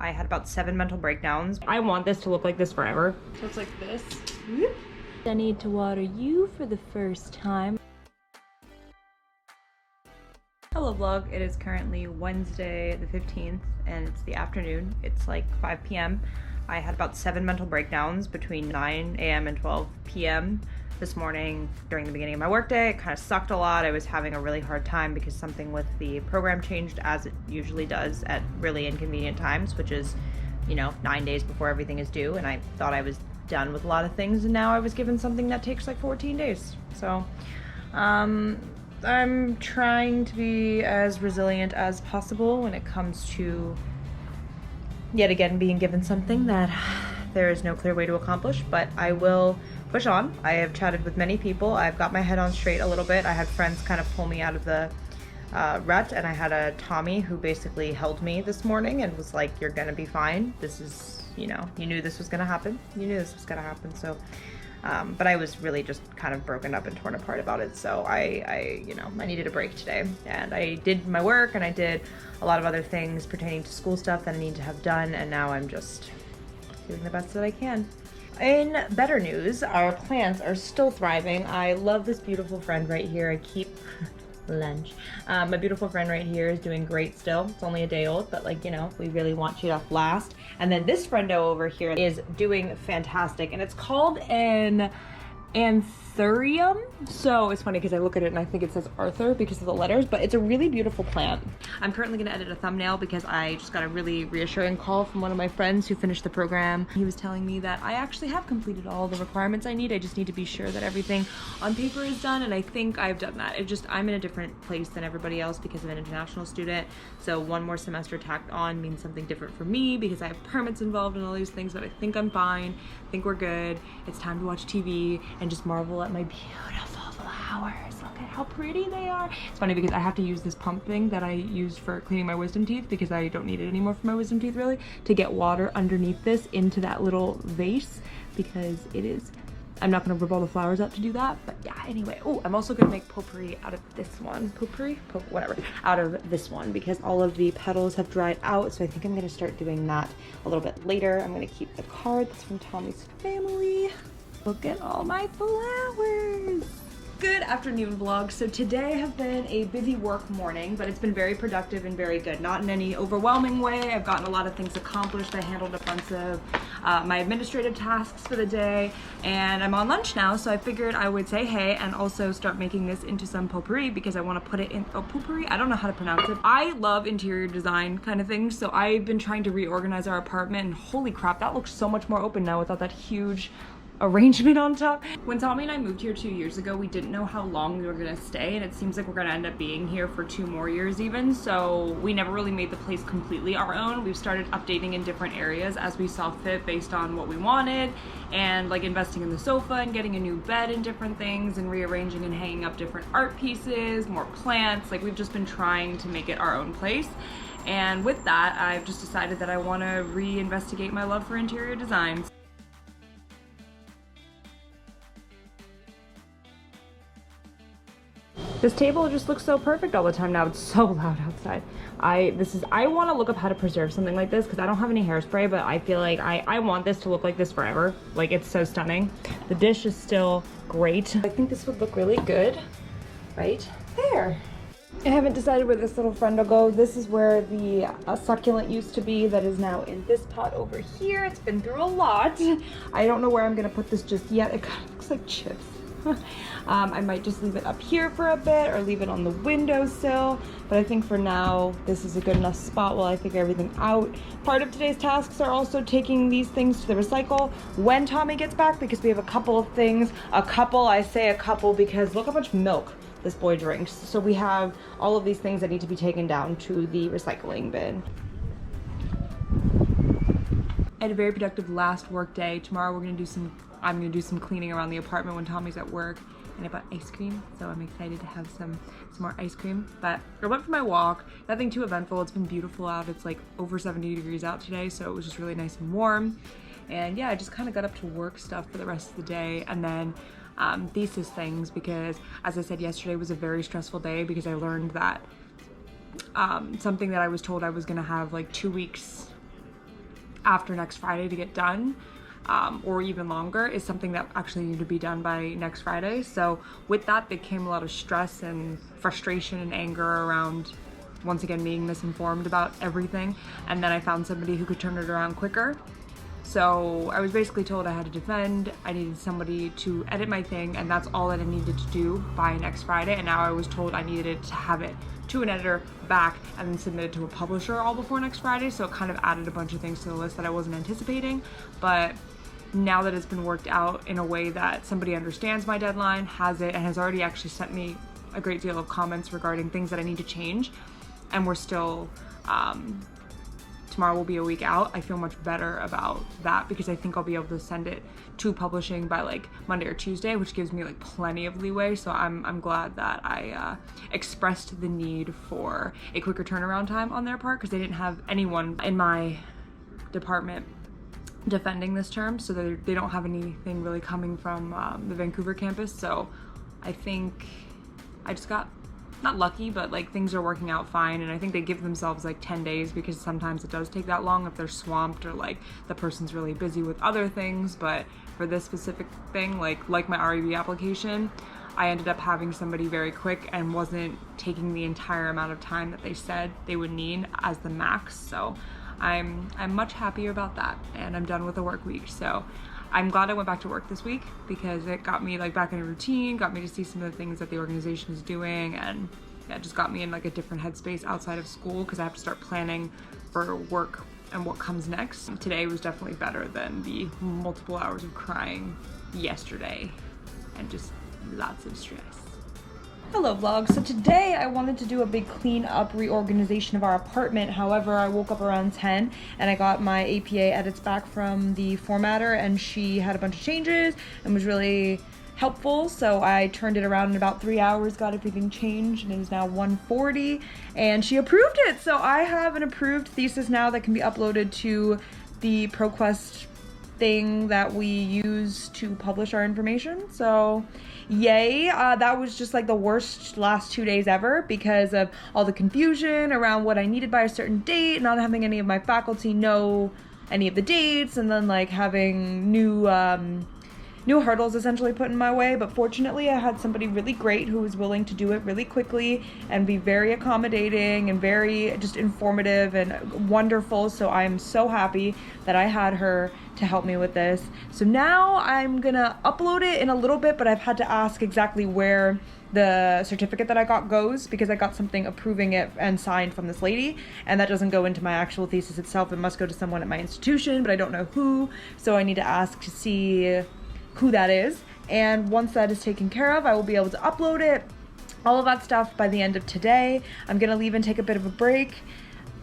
I had about 7 mental breakdowns. I want this to look like this forever. So it's like this. I need to water you for the first time. Hello vlog, it is currently Wednesday the 15th and it's the afternoon. It's like 5 p.m. I had about 7 mental breakdowns between 9 a.m. and 12 p.m. this morning during the beginning of my workday. It kind of sucked a lot. I was having a really hard time because something with the program changed, as it usually does at really inconvenient times, which is, 9 days before everything is due, and I thought I was done with a lot of things, and now I was given something that takes like 14 days. So I'm trying to be as resilient as possible when it comes to, yet again, being given something that there is no clear way to accomplish, but I will push on. I have chatted with many people. I've got my head on straight a little bit. I had friends kind of pull me out of the rut, and I had a Tommy who basically held me this morning and was like, you're gonna be fine. This is, you knew this was gonna happen. You knew this was gonna happen. So but I was really just kind of broken up and torn apart about it. So I needed a break today, and I did my work and I did a lot of other things pertaining to school stuff that I need to have done. And now I'm just doing the best that I can. In better news, our plants are still thriving. I love this beautiful friend right here. I keep lunch. My beautiful friend right here is doing great still. It's only a day old, but we really want you to last. And then this friendo over here is doing fantastic, and it's called an anthurium. So it's funny because I look at it and I think it says Arthur because of the letters, but it's a really beautiful plant. I'm currently gonna edit a thumbnail because I just got a really reassuring call from one of my friends who finished the program. He was telling me that I actually have completed all the requirements I need. I just need to be sure that everything on paper is done, and I think I've done that. I'm in a different place than everybody else because I'm an international student. So one more semester tacked on means something different for me because I have permits involved and all these things, but I think I'm fine. I think we're good. It's time to watch TV and just marvel at my beautiful flowers. Look at how pretty they are. It's funny because I have to use this pump thing that I used for cleaning my wisdom teeth, because I don't need it anymore for my wisdom teeth really, to get water underneath this into that little vase, because it is, I'm not going to rip all the flowers out to do that, but yeah, anyway. Oh, I'm also going to make potpourri out of this one. Whatever. Out of this one, because all of the petals have dried out, so I think I'm going to start doing that a little bit later. I'm going to keep the card that's from Tommy's family. Look at all my flowers. Good afternoon vlog. So today has been a busy work morning, but it's been very productive and very good. Not in any overwhelming way. I've gotten a lot of things accomplished. I handled a bunch of my administrative tasks for the day, and I'm on lunch now, so I figured I would say hey and also start making this into some potpourri because I want to put it in potpourri. I don't know how to pronounce it. I love interior design kind of things, so I've been trying to reorganize our apartment, and holy crap, that looks so much more open now without that huge arrangement on top. When Tommy and I moved here 2 years ago, we didn't know how long we were gonna stay, and it seems like we're gonna end up being here for 2 more years even, so we never really made the place completely our own. We've started updating in different areas as we saw fit based on what we wanted, and like investing in the sofa and getting a new bed and different things, and rearranging and hanging up different art pieces, more plants. Like, we've just been trying to make it our own place. And with that, I've just decided that I want to reinvestigate my love for interior design. This table just looks so perfect all the time now. It's so loud outside. I want to look up how to preserve something like this because I don't have any hairspray, but I feel like I want this to look like this forever. Like, it's so stunning. The dish is still great. I think this would look really good right there. I haven't decided where this little friend will go. This is where the succulent used to be that is now in this pot over here. It's been through a lot. I don't know where I'm gonna put this just yet. It kind of looks like chips. I might just leave it up here for a bit or leave it on the windowsill, but I think for now this is a good enough spot while I figure everything out. Part of today's tasks are also taking these things to the recycle when Tommy gets back, because we have a couple of things. I say a couple because look how much milk this boy drinks. So we have all of these things that need to be taken down to the recycling bin. I had a very productive last work day. Tomorrow I'm gonna do some cleaning around the apartment when Tommy's at work, and I bought ice cream, so I'm excited to have some more ice cream. But I went for my walk, nothing too eventful. It's been beautiful out. It's like over 70 degrees out today, so it was just really nice and warm. And yeah, I just kind of got up to work stuff for the rest of the day, and then thesis things, because as I said yesterday was a very stressful day because I learned that something that I was told I was gonna have like 2 weeks after next Friday to get done, or even longer, is something that actually needed to be done by next Friday. So with that, there came a lot of stress and frustration and anger around, once again, being misinformed about everything. And then I found somebody who could turn it around quicker. So I was basically told I had to defend, I needed somebody to edit my thing, and that's all that I needed to do by next Friday. And now I was told I needed to have it to an editor, back, and then submit it to a publisher all before next Friday. So it kind of added a bunch of things to the list that I wasn't anticipating. But now that it's been worked out in a way that somebody understands my deadline, has it, and has already actually sent me a great deal of comments regarding things that I need to change, and we're still, tomorrow will be a week out, I feel much better about that, because I think I'll be able to send it to publishing by like Monday or Tuesday, which gives me like plenty of leeway. So I'm glad that I expressed the need for a quicker turnaround time on their part, because they didn't have anyone in my department defending this term, so they don't have anything really coming from the Vancouver campus. So I think I just got not lucky, but like things are working out fine. And I think they give themselves like 10 days, because sometimes it does take that long if they're swamped or like the person's really busy with other things. But for this specific thing, like my REB application, I ended up having somebody very quick and wasn't taking the entire amount of time that they said they would need as the max. So I'm much happier about that, and I'm done with the work week. So I'm glad I went back to work this week, because it got me like back in a routine, got me to see some of the things that the organization is doing, and yeah, it just got me in like a different headspace outside of school, because I have to start planning for work and what comes next. Today was definitely better than the multiple hours of crying yesterday and just lots of stress. Hello vlog. So today I wanted to do a big clean up reorganization of our apartment. However, I woke up around 10 and I got my APA edits back from the formatter, and she had a bunch of changes and was really helpful. So I turned it around in about 3 hours, got everything changed, and it is now 1:40, and she approved it. So I have an approved thesis now that can be uploaded to the ProQuest thing that we use to publish our information. So yay. That was just like the worst last 2 days ever, because of all the confusion around what I needed by a certain date, not having any of my faculty know any of the dates, and then like having new hurdles essentially put in my way. But fortunately I had somebody really great who was willing to do it really quickly and be very accommodating and very just informative and wonderful. So I am so happy that I had her to help me with this. So now I'm gonna upload it in a little bit, but I've had to ask exactly where the certificate that I got goes, because I got something approving it and signed from this lady, and that doesn't go into my actual thesis itself. It must go to someone at my institution, but I don't know who. So I need to ask to see who that is, and once that is taken care of, I will be able to upload it, all of that stuff, by the end of today. I'm gonna leave and take a bit of a break,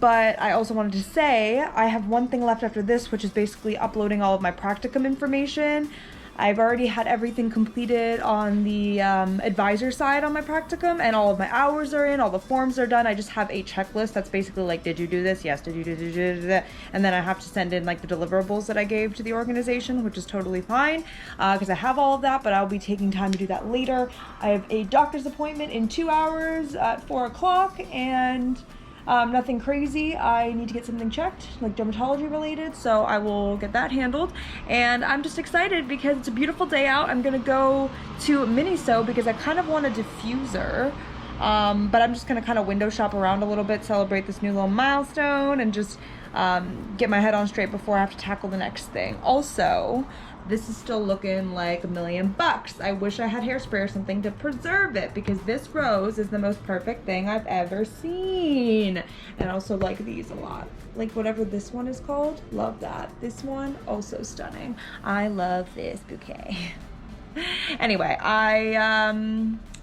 but I also wanted to say I have one thing left after this, which is basically uploading all of my practicum information. I've already had everything completed on the advisor side on my practicum, and all of my hours are in, all the forms are done. I just have a checklist that's basically like, did you do this? Yes. Did you do that? And then I have to send in like the deliverables that I gave to the organization, which is totally fine, because I have all of that, but I'll be taking time to do that later. I have a doctor's appointment in 2 hours at 4 o'clock, and nothing crazy. I need to get something checked, like dermatology related, so I will get that handled. And I'm just excited because it's a beautiful day out. I'm gonna go to Miniso because I kind of want a diffuser, but I'm just gonna kind of window shop around a little bit, celebrate this new little milestone, and just get my head on straight before I have to tackle the next thing. Also, this is still looking like $1,000,000. I wish I had hairspray or something to preserve it, because this rose is the most perfect thing I've ever seen. And I also like these a lot. Like whatever this one is called, love that. This one, also stunning. I love this bouquet. Anyway, I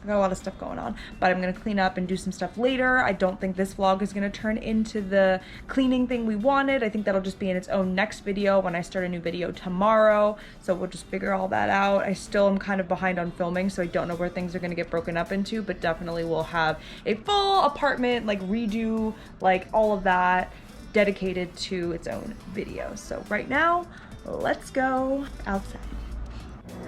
got a lot of stuff going on, but I'm gonna clean up and do some stuff later. I don't think this vlog is gonna turn into the cleaning thing we wanted. I think that'll just be in its own next video when I start a new video tomorrow. So we'll just figure all that out. I still am kind of behind on filming, so I don't know where things are gonna get broken up into, but definitely we'll have a full apartment, like redo, like all of that dedicated to its own video. So right now, let's go outside.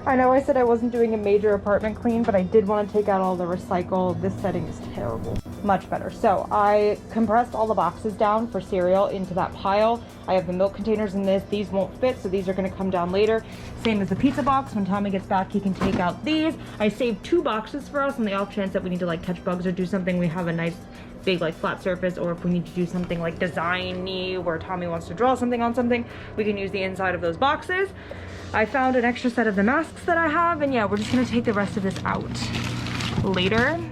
I know I said I wasn't doing a major apartment clean, but I did want to take out all the recycle. This setting is terrible. Much better. So I compressed all the boxes down for cereal into that pile. I have the milk containers in this. These won't fit, so these are going to come down later. Same as the pizza box. When Tommy gets back, he can take out these. I saved 2 boxes for us on the off chance that we need to like catch bugs or do something. We have a nice big like flat surface, or if we need to do something like design-y where Tommy wants to draw something on something, we can use the inside of those boxes. I found an extra set of the masks that I have, and yeah, we're just gonna take the rest of this out later.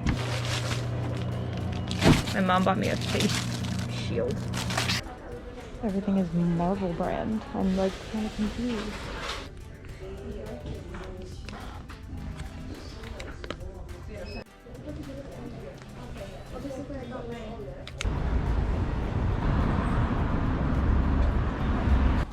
My mom bought me a face shield. Everything is Marvel brand. I'm like kind of confused.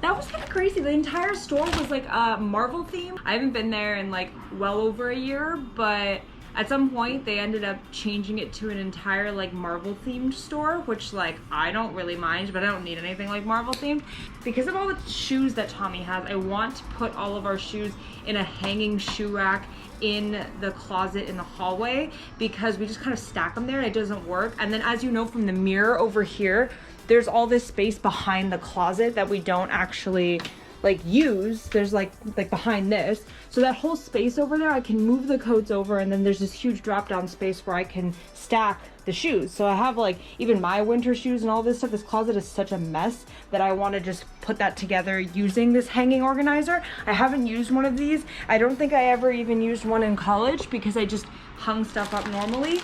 That was kind of crazy. The entire store was like a Marvel theme. I haven't been there in like well over a year, but at some point they ended up changing it to an entire like Marvel themed store, which like I don't really mind, but I don't need anything like Marvel themed. Because of all the shoes that Tommy has, I want to put all of our shoes in a hanging shoe rack in the closet in the hallway, because we just kind of stack them there and it doesn't work. And then as you know from the mirror over here, there's all this space behind the closet that we don't actually like use. There's like behind this, so that whole space over there I can move the coats over, and then there's this huge drop down space where I can stack the shoes. So I have like even my winter shoes and all this stuff. This closet is such a mess that I want to just put that together using this hanging organizer. I haven't used one of these. I don't think I ever even used one in college because I just hung stuff up normally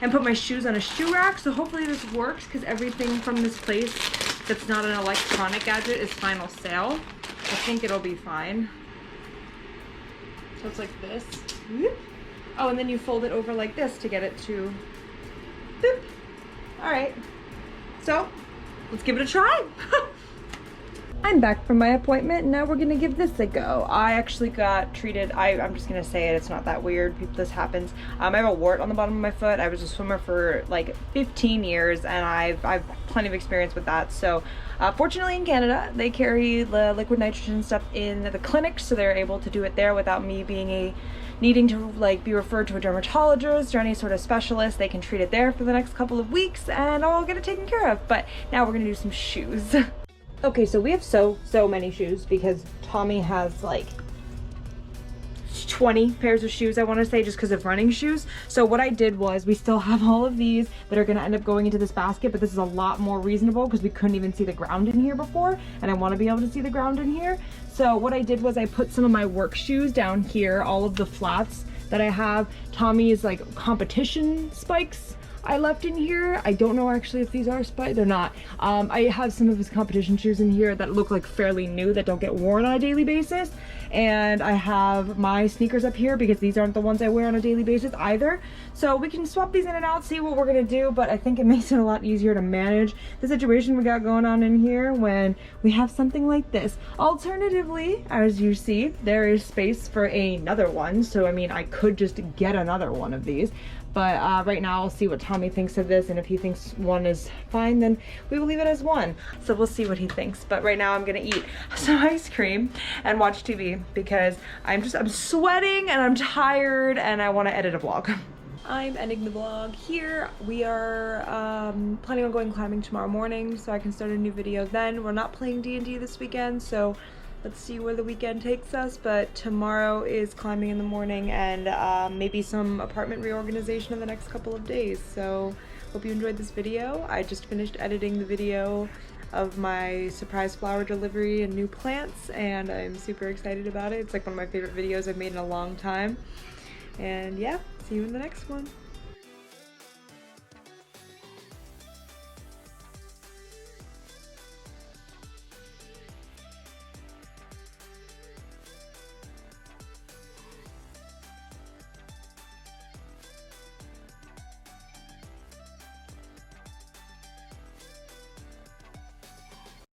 and put my shoes on a shoe rack. So hopefully this works, because everything from this place that's not an electronic gadget is final sale. I think it'll be fine. So it's like this. Whoop. Oh, and then you fold it over like this to get it to boop. All right, so let's give it a try. I'm back from my appointment, and now we're gonna give this a go. I actually got treated, I'm just gonna say it, it's not that weird, this happens. I have a wart on the bottom of my foot. I was a swimmer for like 15 years, and I've plenty of experience with that. So fortunately in Canada, they carry the liquid nitrogen stuff in the clinic, so they're able to do it there without me being needing to like be referred to a dermatologist or any sort of specialist. They can treat it there for the next couple of weeks, and I'll get it taken care of. But now we're gonna do some shoes. Okay, so we have so many shoes because Tommy has like 20 pairs of shoes, I want to say, just because of running shoes. So what I did was, we still have all of these that are going to end up going into this basket, but this is a lot more reasonable because we couldn't even see the ground in here before, and I want to be able to see the ground in here. So what I did was I put some of my work shoes down here, all of the flats that I have. Tommy's like competition spikes I left in here. I don't know actually if these are spiked. They're not. I have some of his competition shoes in here that look like fairly new, that don't get worn on a daily basis. And I have my sneakers up here because these aren't the ones I wear on a daily basis either. So we can swap these in and out, see what we're gonna do, but I think it makes it a lot easier to manage the situation we got going on in here when we have something like this. Alternatively, as you see, there is space for another one. So I mean, I could just get another one of these. But right now I'll see what Tommy thinks of this, and if he thinks one is fine, then we will leave it as one. So we'll see what he thinks. But right now I'm gonna eat some ice cream and watch TV because I'm sweating and I'm tired and I want to edit a vlog. I'm ending the vlog here. We are planning on going climbing tomorrow morning, so I can start a new video then. We're not playing D&D this weekend, so let's see where the weekend takes us. But tomorrow is climbing in the morning, and maybe some apartment reorganization in the next couple of days. So hope you enjoyed this video. I just finished editing the video of my surprise flower delivery and new plants, and I'm super excited about it. It's like one of my favorite videos I've made in a long time. And yeah, see you in the next one.